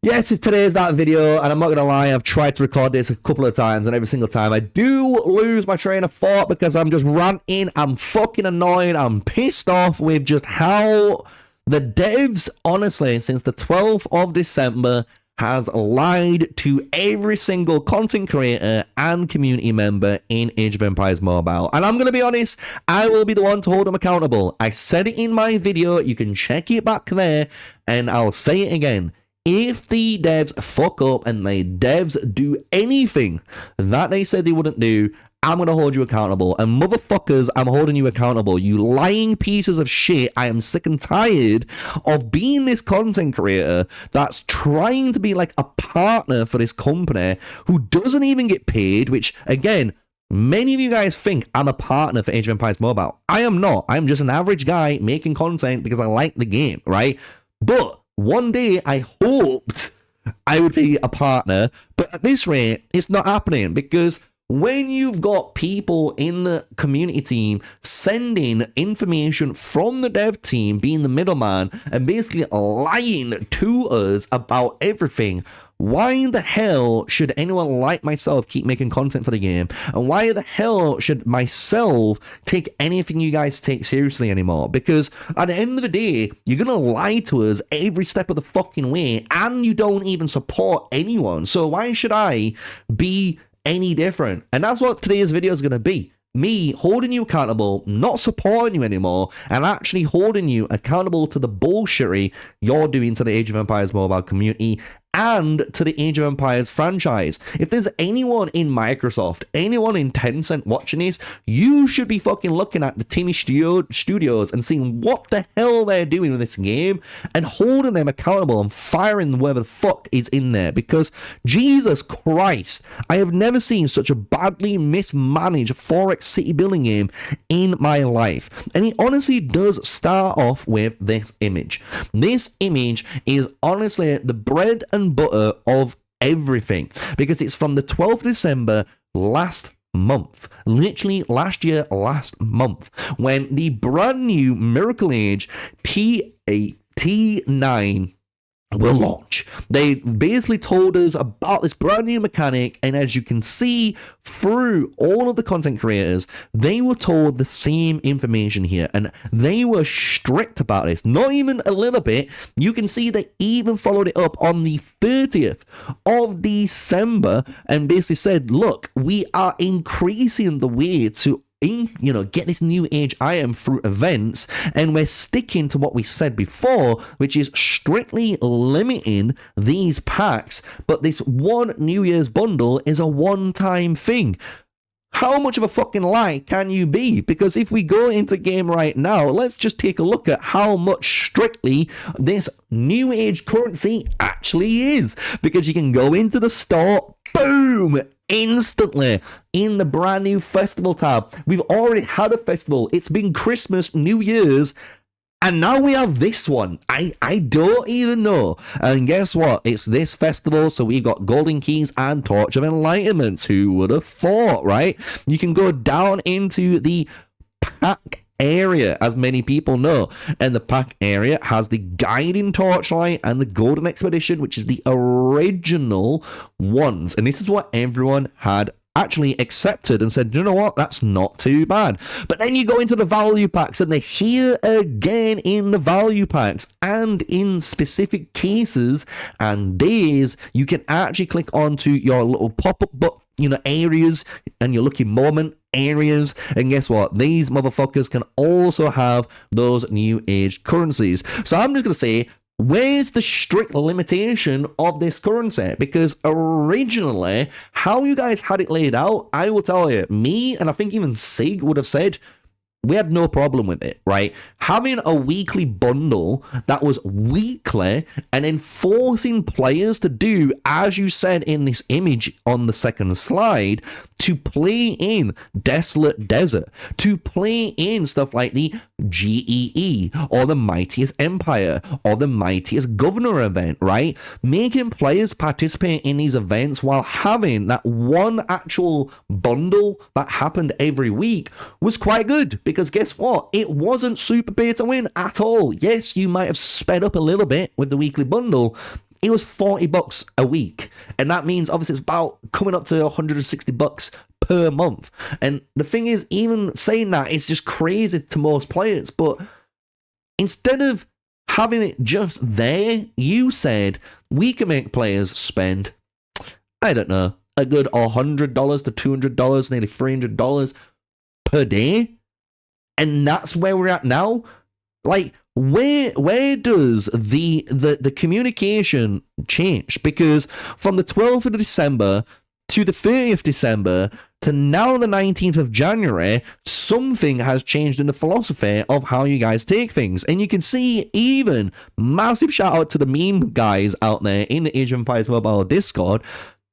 Yes, today's that video, and I'm not gonna lie, I've tried to record this a couple of times, and every single time I do lose my train of thought because I'm just ranting, I'm fucking annoyed, I'm pissed off with just how the devs, honestly, since the 12th of December, has lied to every single content creator and community member in Age of Empires Mobile. And I'm going to be honest, I will be the one to hold them accountable. I said it in my video, you can check it back there, and I'll say it again. If the devs fuck up and the devs do anything that they said they wouldn't do, I'm going to hold you accountable. And motherfuckers, I'm holding you accountable. You lying pieces of shit. I am sick and tired of being this content creator that's trying to be like a partner for this company who doesn't even get paid, which, again, many of you guys think I'm a partner for Age of Empires Mobile. I am not. I'm just an average guy making content because I like the game, right? But one day I hoped I would be a partner, but at this rate, it's not happening because when you've got people in the community team sending information from the dev team, being the middleman, and basically lying to us about everything, why the hell should anyone like myself keep making content for the game? And why the hell should myself take anything you guys take seriously anymore? Because at the end of the day, you're gonna lie to us every step of the fucking way, and you don't even support anyone. So why should I be any different? And that's what today's video is going to be. Me holding you accountable, not supporting you anymore, and actually holding you accountable to the bullshittery you're doing to the Age of Empires Mobile community and to the Age of Empires franchise. If there's anyone in Microsoft, anyone in Tencent watching this, you should be fucking looking at the Timmy Studios and seeing what the hell they're doing with this game and holding them accountable and firing whoever the fuck is in there. Because, Jesus Christ, I have never seen such a badly mismanaged Forex city building game in my life. And it honestly does start off with this image. This image is honestly the bread and butter of everything, because it's from the 12th of December last month, literally last year, last month, when the brand new Miracle Age T9 will launch. They basically told us about this brand new mechanic, and as you can see through all of the content creators, they were told the same information here, and they were strict about this, not even a little bit. You can see they even followed it up on the 30th of December and basically said, look, we are increasing the way to get this new age item through events, and we're sticking to what we said before, which is strictly limiting these packs, but this one New Year's bundle is a one-time thing. How much of a fucking lie can you be? Because if we go into game right now, let's just take a look at how much strictly this new age currency actually is. Because you can go into the store, boom, instantly in the brand new festival tab. We've already had a festival. It's been Christmas, New Year's, and now we have this one. I don't even know. And guess what? It's this festival, so we got Golden Keys and Torch of Enlightenment. Who would have thought, right? You can go down into the pack area, as many people know, and the pack area has the Guiding Torchlight and the Golden Expedition, which is the original ones. And this is what everyone had actually accepted and said, you know what, that's not too bad. But then you go into the value packs, and they're here again in the value packs, and in specific cases and days, you can actually click onto your little pop-up areas and your lucky moment areas, and guess what, these motherfuckers can also have those new age currencies. So I'm just gonna say, where's the strict limitation of this currency? Because originally, how you guys had it laid out, I will tell you, me and I think even Sig would have said, we had no problem with it, right? Having a weekly bundle that was weekly and then forcing players to do, as you said in this image on the second slide, to play in Desolate Desert, to play in stuff like the GEE or the Mightiest Empire or the Mightiest Governor event, right? Making players participate in these events while having that one actual bundle that happened every week was quite good, because guess what? It wasn't super pay to win at all. Yes, you might have sped up a little bit with the weekly bundle. it was $40 a week. And that means obviously it's about coming up to $160 per month. And the thing is, even saying that, it's just crazy to most players. But instead of having it just there, you said we can make players spend, I don't know, a good $100 to $200, nearly $300 per day. And that's where we're at now. Like, where does the communication change? Because from the 12th of December to the 30th December to now the 19th of January, something has changed in the philosophy of how you guys take things. And you can see, even massive shout out to the meme guys out there in the Age of Empires Mobile Discord,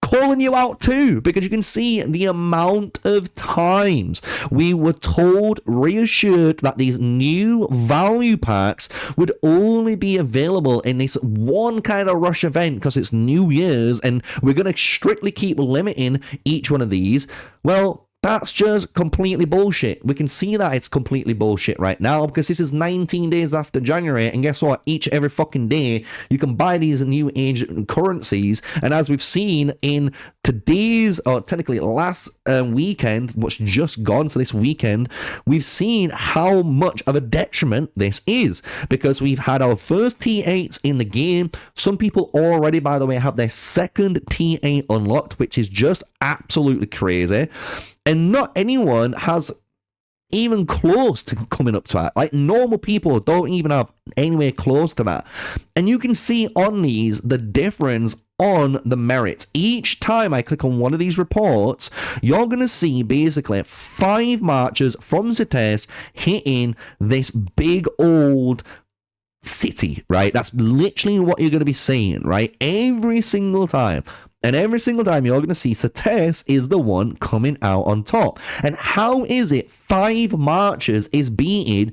calling you out too, because you can see the amount of times we were told, reassured that these new value packs would only be available in this one kind of rush event because it's New Year's and we're going to strictly keep limiting each one of these. Well, that's just completely bullshit. We can see that it's completely bullshit right now because this is 19 days after January, and guess what? Every fucking day you can buy these new age currencies, and as we've seen in today's, or technically last weekend, what's just gone, so this weekend, we've seen how much of a detriment this is because we've had our first T8s in the game. Some people already, by the way, have their second T8 unlocked, which is just absolutely crazy. And not anyone has even close to coming up to that. Like, normal people don't even have anywhere close to that. And you can see on these the difference on the merits. Each time I click on one of these reports, you're going to see basically 5 marchers from Zetes hitting this big old city, right? That's literally what you're going to be seeing, right? Every single time. And every single time you're going to see Zetes is the one coming out on top. And how is it 5 marchers is beating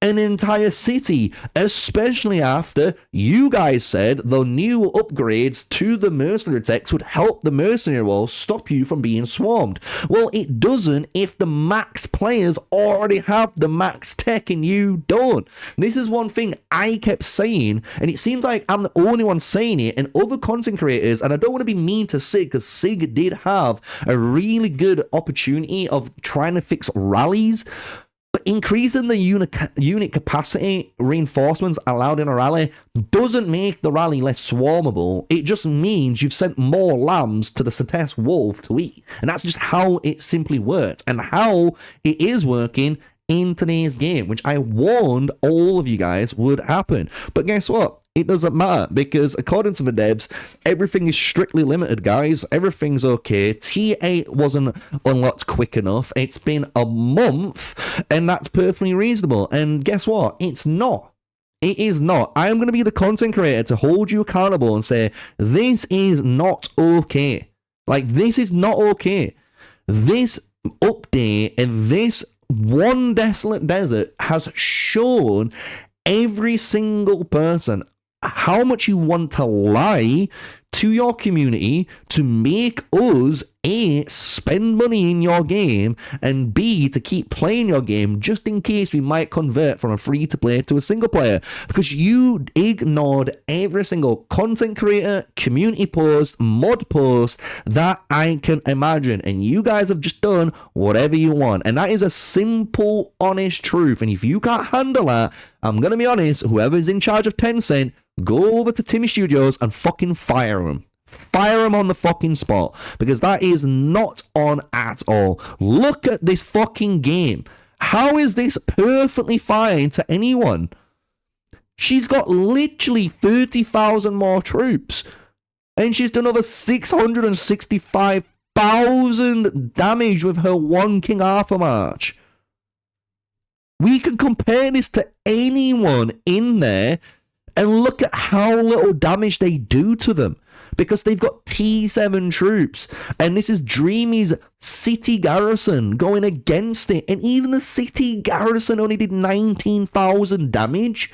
an entire city, especially after you guys said the new upgrades to the mercenary techs would help the mercenary wall stop you from being swarmed? Well, it doesn't if the max players already have the max tech and you don't. This is one thing I kept saying, and it seems like I'm the only one saying it, and other content creators, and I don't want to be mean to Sig, because Sig did have a really good opportunity of trying to fix rallies. But increasing the unit capacity reinforcements allowed in a rally doesn't make the rally less swarmable. It just means you've sent more lambs to the Zetes wolf to eat. And that's just how it simply works, and how it is working in today's game, which I warned all of you guys would happen. But guess what? It doesn't matter, because according to the devs, everything is strictly limited, guys. Everything's okay. T8 wasn't unlocked quick enough. It's been a month, and that's perfectly reasonable. And guess what? It's not. It is not. I'm going to be the content creator to hold you accountable and say, this is not okay. Like, this is not okay. This update and this one desolate desert has shown every single person how much you want to lie to your community to make us A, spend money in your game, and B, to keep playing your game just in case we might convert from a free to play to a single player, because you ignored every single content creator, community post, mod post that I can imagine, and you guys have just done whatever you want. And that is a simple, honest truth. And if you can't handle that, I'm gonna be honest, whoever's in charge of Tencent, go over to Timmy Studios and fucking fire him. Fire him on the fucking spot, because that is not on at all. Look at this fucking game. How is this perfectly fine to anyone? She's got literally 30,000 more troops, and she's done over 665,000 damage with her one King Arthur march. We can compare this to anyone in there, and look at how little damage they do to them, because they've got T7 troops, and this is Dreamy's city garrison going against it, and even the city garrison only did 19,000 damage.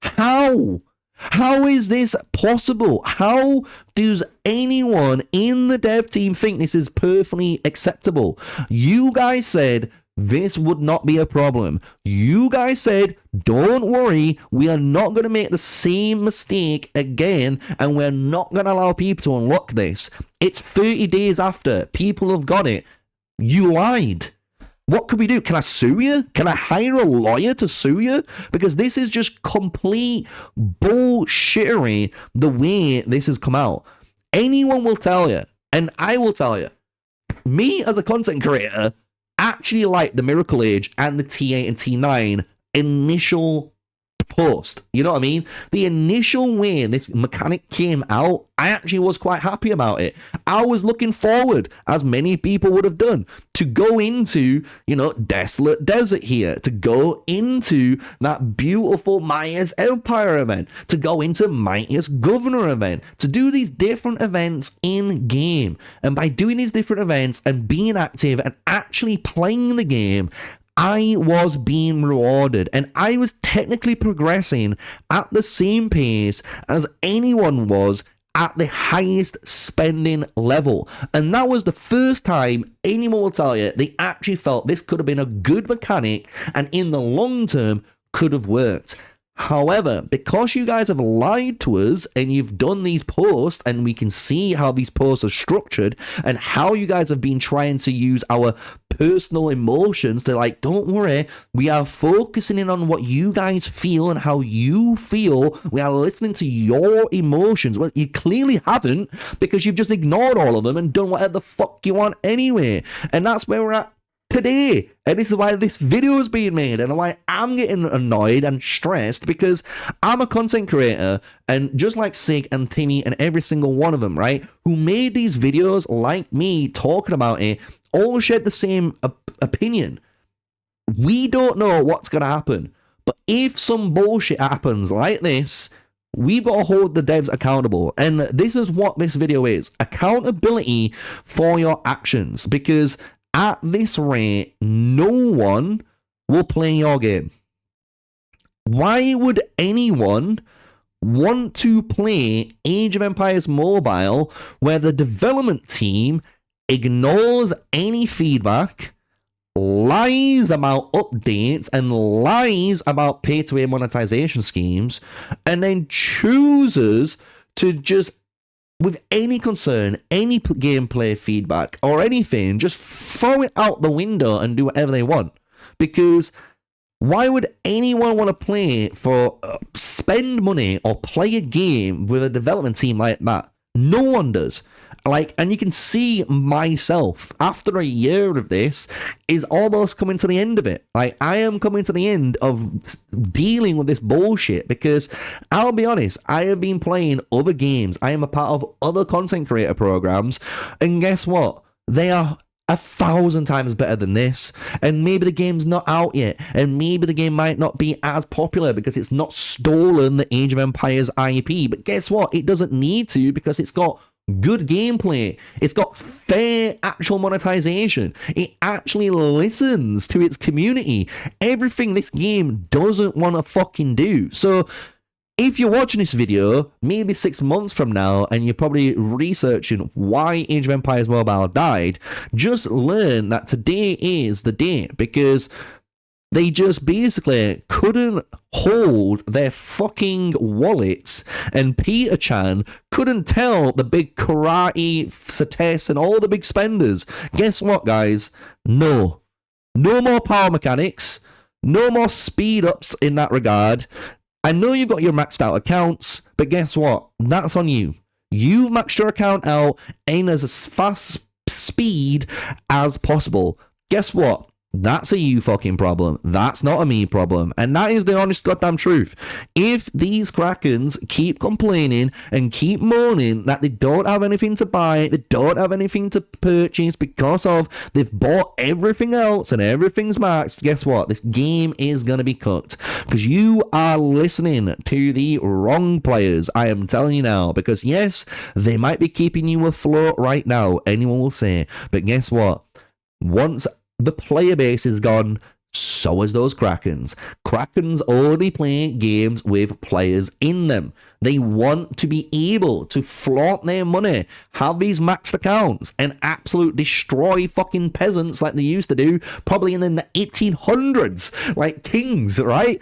How? How is this possible? How does anyone in the dev team think this is perfectly acceptable? You guys said this would not be a problem. You guys said, don't worry, we are not going to make the same mistake again, and we're not going to allow people to unlock this. It's 30 days after. People have got it. You lied. What could we do? Can I sue you? Can I hire a lawyer to sue you? Because this is just complete bullshittery the way this has come out. Anyone will tell you, and I will tell you, me as a content creator actually like the Miracle Age and the T8 and T9 initial post. You know what I mean? The initial way this mechanic came out, I actually was quite happy about it. I was looking forward, as many people would have done, to go into, Desolate Desert here, to go into that beautiful Maya's Empire event, to go into Mightiest Governor event, to do these different events in game. And by doing these different events and being active and actually playing the game, I was being rewarded, and I was technically progressing at the same pace as anyone was at the highest spending level. And that was the first time anyone will tell you they actually felt this could have been a good mechanic and in the long term could have worked. However, because you guys have lied to us and you've done these posts, and we can see how these posts are structured and how you guys have been trying to use our personal emotions to don't worry, we are focusing in on what you guys feel and how you feel. We are listening to your emotions. Well, you clearly haven't, because you've just ignored all of them and done whatever the fuck you want anyway. And that's where we're at today, and this is why this video is being made, and why I'm getting annoyed and stressed, because I'm a content creator, and just like Sig and Timmy and every single one of them, right, who made these videos like me talking about it, all shared the same opinion. We don't know what's going to happen, but if some bullshit happens like this, we've got to hold the devs accountable. And this is what this video is: accountability for your actions, because at this rate, no one will play your game. Why would anyone want to play Age of Empires Mobile where the development team ignores any feedback, lies about updates, and lies about pay-to-win monetization schemes, and then chooses to just, with any concern, any gameplay feedback or anything, just throw it out the window and do whatever they want? Because why would anyone want to play spend money or play a game with a development team like that? No one does. And you can see myself, after a year of this, is almost coming to the end of it. I am coming to the end of dealing with this bullshit, because I'll be honest, I have been playing other games. I am a part of other content creator programs, and guess what? They are 1,000 times better than this. And maybe the game's not out yet, and maybe the game might not be as popular because it's not stolen the Age of Empires IP. But guess what? It doesn't need to, because it's got good gameplay. It's got fair actual monetization. It actually listens to its community. Everything this game doesn't want to fucking do. So if you're watching this video, maybe 6 months from now, and you're probably researching why Age of Empires Mobile died, just learn that today is the day, because they just basically couldn't hold their fucking wallets, and Peter Chan couldn't tell the big Karate, Sates, and all the big spenders, guess what, guys? No more power mechanics, no more speed ups in that regard. I know you've got your maxed out accounts, but guess what? That's on you. You maxed your account out in as fast speed as possible. Guess what? That's a you fucking problem. That's not a me problem. And that is the honest goddamn truth. If these Krakens keep complaining and keep moaning that they don't have anything to buy, they don't have anything to purchase because of they've bought everything else and everything's maxed, guess what? This game is going to be cooked. Because you are listening to the wrong players. I am telling you now. Because yes, they might be keeping you afloat right now. Anyone will say. But guess what? Once the player base is gone, so is those Krakens. Krakens only play games with players in them. They want to be able to flaunt their money, have these maxed accounts, and absolute destroy fucking peasants like they used to do, probably in the 1800s, like kings, right?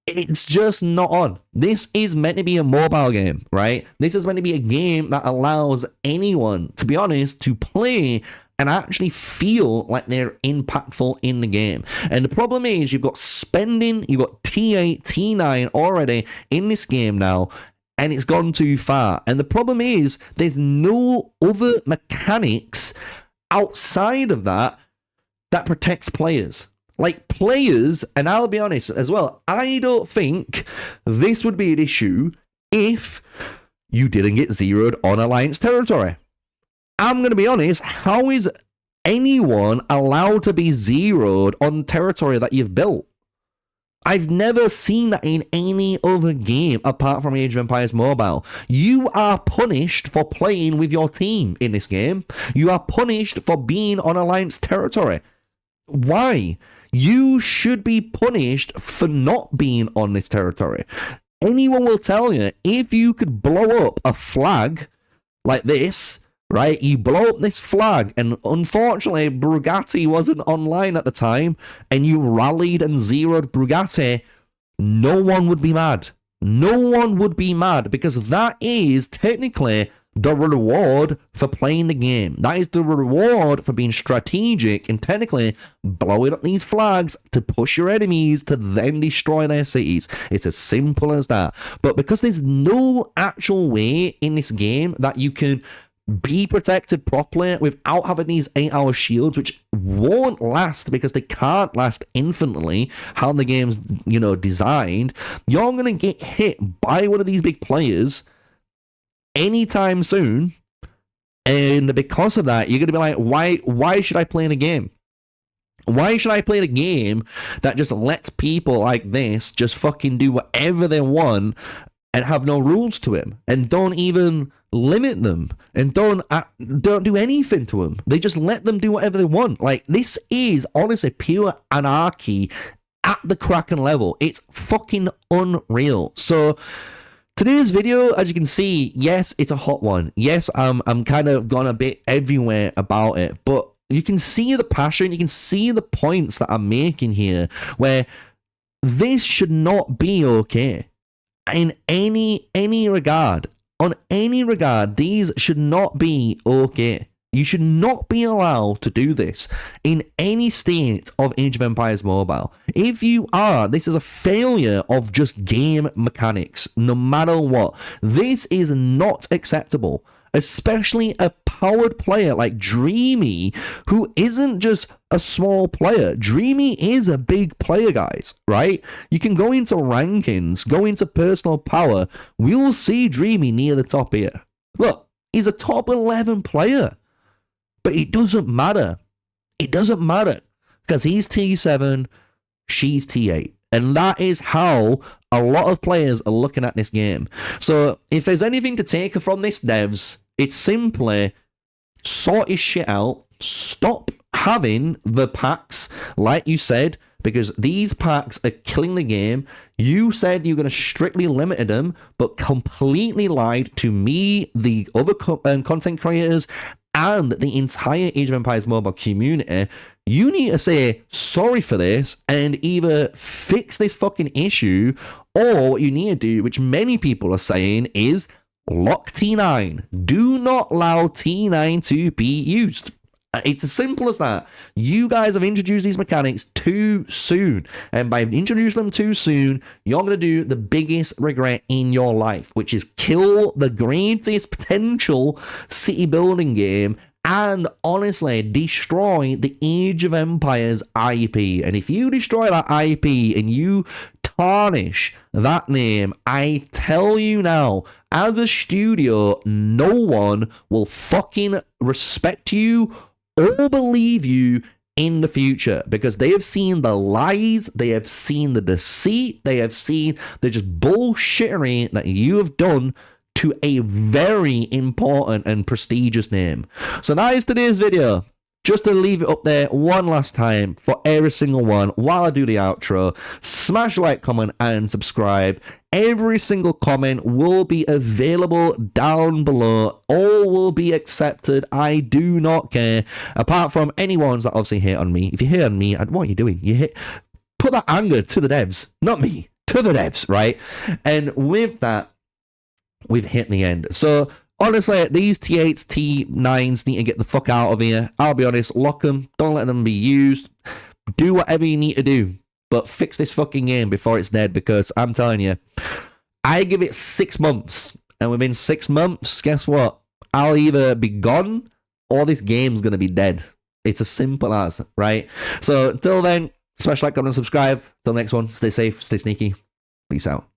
It's just not on. This is meant to be a mobile game, right? This is meant to be a game that allows anyone, to be honest, to play and actually feel like they're impactful in the game. And the problem is you've got spending, you've got T8, T9 already in this game now, and it's gone too far. And the problem is there's no other mechanics outside of that that protects players. Like players, and I'll be honest as well, I don't think this would be an issue if you didn't get zeroed on Alliance territory. I'm going to be honest, how is anyone allowed to be zeroed on territory that you've built? I've never seen that in any other game apart from Age of Empires Mobile. You are punished for playing with your team in this game. You are punished for being on Alliance territory. Why? You should be punished for not being on this territory. Anyone will tell you, if you could blow up a flag like this, right? You blow up this flag, and unfortunately, Brugatti wasn't online at the time, and you rallied and zeroed Brugatti, no one would be mad. No one would be mad, because that is technically the reward for playing the game. That is the reward for being strategic and technically blowing up these flags to push your enemies to then destroy their cities. It's as simple as that. But because there's no actual way in this game that you can be protected properly without having these 8-hour shields, which won't last because they can't last infinitely, how the game's, designed, you're going to get hit by one of these big players anytime soon, and because of that, you're going to be like, why should I play in a game? Why should I play in a game that just lets people like this just fucking do whatever they want and have no rules to him, and don't even limit them, and don't do anything to them? They just let them do whatever they want. Like, this is honestly pure anarchy at the Kraken level. It's fucking unreal. So today's video, as you can see, yes, it's a hot one. Yes, I'm kind of gone a bit everywhere about it, but you can see the passion, you can see the points that I'm making here, where this should not be okay. In any regard, on any regard, these should not be okay. You should not be allowed to do this in any state of Age of Empires Mobile. If you are, this is a failure of just game mechanics, no matter what. This is not acceptable, especially a powered player like Dreamy, who isn't just a small player. Dreamy is a big player, guys, right? You can go into rankings, go into personal power. We'll see Dreamy near the top here. Look, he's a top 11 player. But it doesn't matter. It doesn't matter. Because he's T7, she's T8. And that is how a lot of players are looking at this game. So if there's anything to take from this, devs, it's simply sort his shit out. Stop having the packs like you said, because these packs are killing the game. You said you're going to strictly limit them, but completely lied to me, the other content creators, and the entire Age of Empires mobile community. You need to say sorry for this and either fix this fucking issue, or what you need to do, which many people are saying, is lock T9. Do not allow T9 to be used. It's as simple as that. You guys have introduced these mechanics too soon, and by introducing them too soon, you're going to do the biggest regret in your life, which is kill the greatest potential city building game and honestly destroy the Age of Empires IP. And if you destroy that IP and you tarnish that name, I tell you now, as a studio, no one will fucking respect you or believe you in the future, because they have seen the lies, they have seen the deceit, they have seen the just bullshittery that you have done to a very important and prestigious name. So that is today's video. just to leave it up there one last time for every single one while I do the outro. Smash like, comment, and subscribe. Every single comment will be available down below. All will be accepted. I do not care. Apart from any ones that obviously hate on me. If you hate on me, what are you doing? Put that anger to the devs, not me. To the devs, right? And with that, we've hit the end. So honestly, these T8s, T9s need to get the fuck out of here. I'll be honest, lock them, don't let them be used. Do whatever you need to do, but fix this fucking game before it's dead, because I'm telling you, I give it 6 months, and within 6 months, guess what? I'll either be gone or this game's gonna be dead. It's as simple as, right? So until then, smash like, comment, and subscribe. Till next one, stay safe, stay sneaky. Peace out.